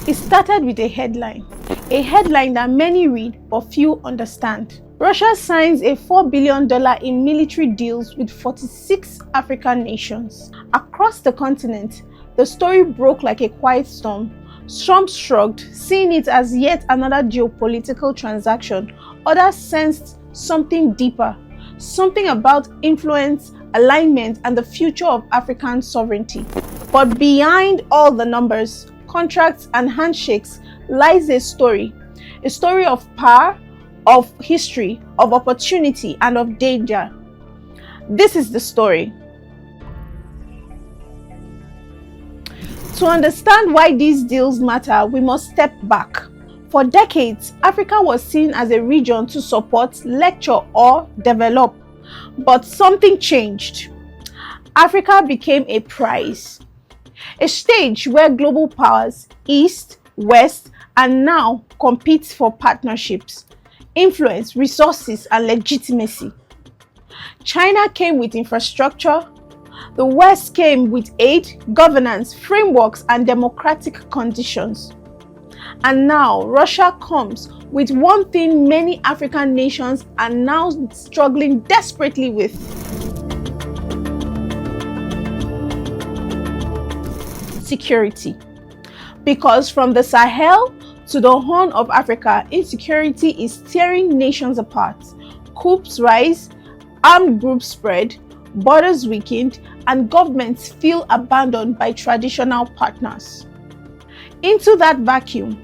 It started with a headline that many read but few understand. Russia signs a $4 billion in military deals with 46 African nations. Across the continent, the story broke like a quiet storm. Some shrugged, seeing it as yet another geopolitical transaction. Others sensed something deeper, something about influence, alignment, and the future of African sovereignty. But behind all the numbers, contracts, and handshakes lies a story of power, of history, of opportunity, and of danger. This is the story. To understand why these deals matter, we must step back. For decades, Africa was seen as a region to support, lecture, or develop. But something changed. Africa became a prize, a stage where global powers, East, West, and now compete for partnerships, influence, resources, and legitimacy. China came with infrastructure. The West came with aid, governance, frameworks, and democratic conditions. And now Russia comes with one thing many African nations are now struggling desperately with: security. Because from the Sahel to the Horn of Africa, insecurity is tearing nations apart. Coups rise, armed groups spread, borders weakened, and governments feel abandoned by traditional partners. Into that vacuum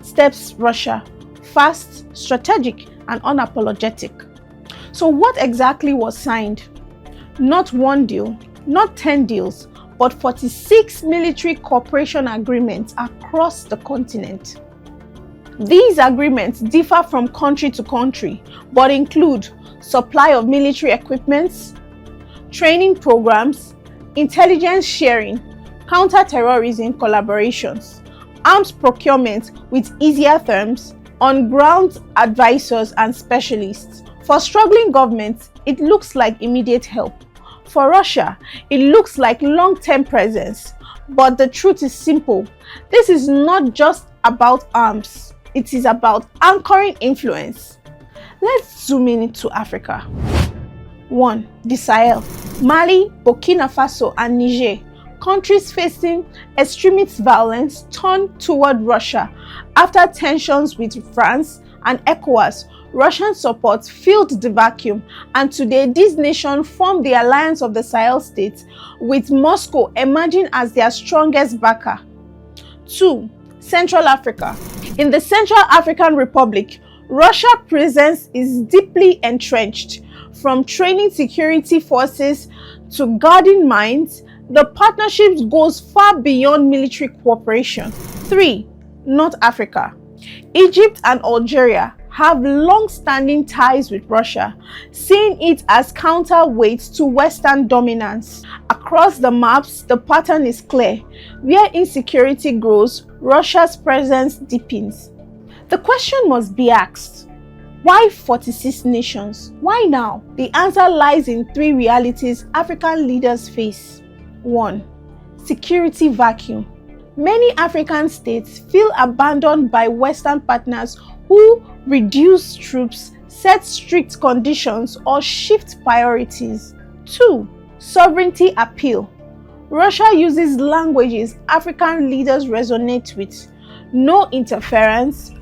steps Russia, fast, strategic, and unapologetic. So what exactly was signed? Not one deal, not 10 deals, but 46 military cooperation agreements across the continent. These agreements differ from country to country, but include supply of military equipment, training programs, intelligence sharing, counterterrorism collaborations, arms procurement with easier terms, on-ground advisors and specialists. For struggling governments, it looks like immediate help. For Russia, it looks like long-term presence. But the truth is simple. This is not just about arms. It is about anchoring influence. Let's zoom in into Africa. 1. The Sahel. Mali, Burkina Faso, and Niger. Countries facing extremist violence turned toward Russia after tensions with France and ECOWAS. Russian support filled the vacuum, and today these nations form the alliance of the Sahel states, with Moscow emerging as their strongest backer. 2. Central Africa. In the Central African Republic, Russia's presence is deeply entrenched. From training security forces to guarding mines, the partnership goes far beyond military cooperation. 3. North Africa. Egypt and Algeria have long-standing ties with Russia, seeing it as counterweight to Western dominance. Across the maps, the pattern is clear. Where insecurity grows, Russia's presence deepens. The question must be asked: why 46 nations? Why now? The answer lies in 3 realities African leaders face. 1. Security vacuum. Many African states feel abandoned by Western partners who reduce troops, set strict conditions, or shift priorities. 2. Sovereignty appeal. Russia uses languages African leaders resonate with. No interference,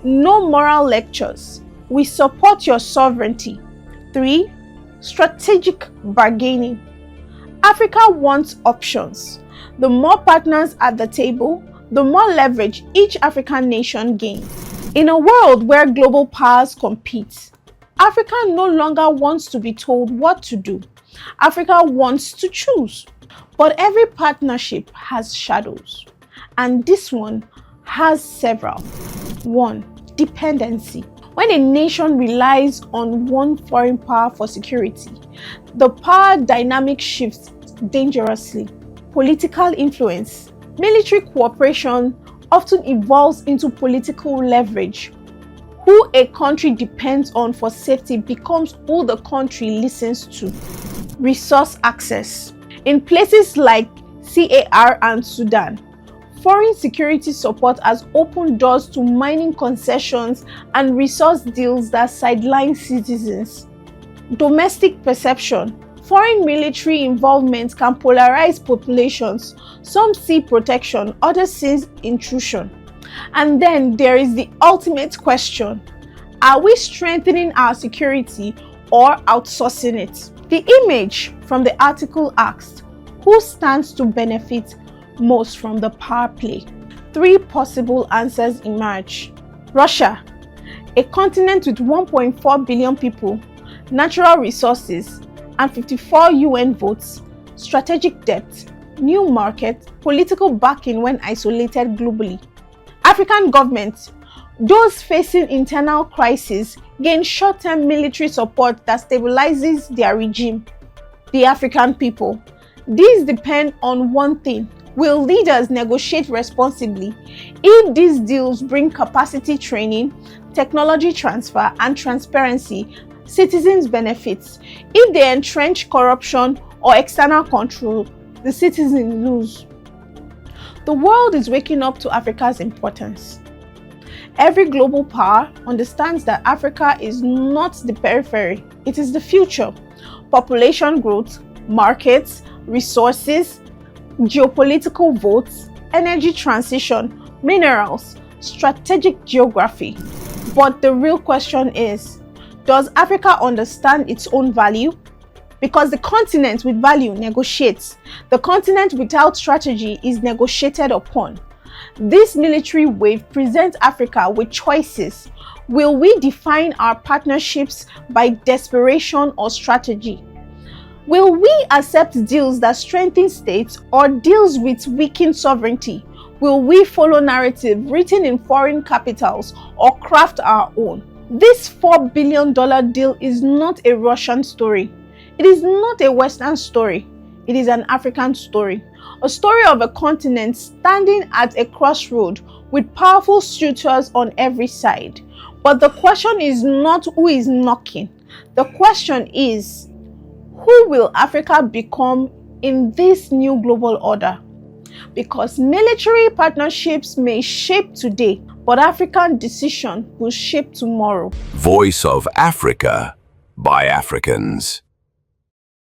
no moral lectures. We support your sovereignty. 3. Strategic bargaining. Africa wants options. The more partners at the table, the more leverage each African nation gains. In a world where global powers compete, Africa no longer wants to be told what to do. Africa wants to choose. But every partnership has shadows, and this one has several. 1. Dependency. When a nation relies on one foreign power for security, the power dynamic shifts dangerously. Political influence. Military cooperation often evolves into political leverage. Who a country depends on for safety becomes who the country listens to. Resource access. In places like CAR and Sudan, Foreign security support has opened doors to mining concessions and resource deals that sideline citizens. Domestic perception. Foreign military involvement can polarize populations. Some see protection, others see intrusion. And then there is the ultimate question. Are we strengthening our security or outsourcing it? The image from the article asked, who stands to benefit most from the power play? 3 possible answers emerge. Russia, a continent with 1.4 billion people, natural resources, and 54 UN votes, strategic depth, new market, political backing when isolated globally. African governments, those facing internal crises, gain short-term military support that stabilizes their regime. The African people, these depend on one thing. Will leaders negotiate responsibly? If these deals bring capacity training, technology transfer, and transparency, citizens benefit. If they entrench corruption or external control, the citizens lose. The world is waking up to Africa's importance. Every global power understands that Africa is not the periphery, it is the future. Population growth, markets, resources, geopolitical votes, energy transition, minerals, strategic geography. But the real question is, does Africa understand its own value? Because the continent with value negotiates. The continent without strategy is negotiated upon. This military wave presents Africa with choices. Will we define our partnerships by desperation or strategy? Will we accept deals that strengthen states or deals which weaken sovereignty? Will we follow narrative written in foreign capitals or craft our own? This $4 billion deal is not a Russian story. It is not a Western story. It is an African story. A story of a continent standing at a crossroad with powerful suitors on every side. But the question is not who is knocking. The question is, who will Africa become in this new global order? Because military partnerships may shape today, but African decision will shape tomorrow. Voice of Africa by Africans.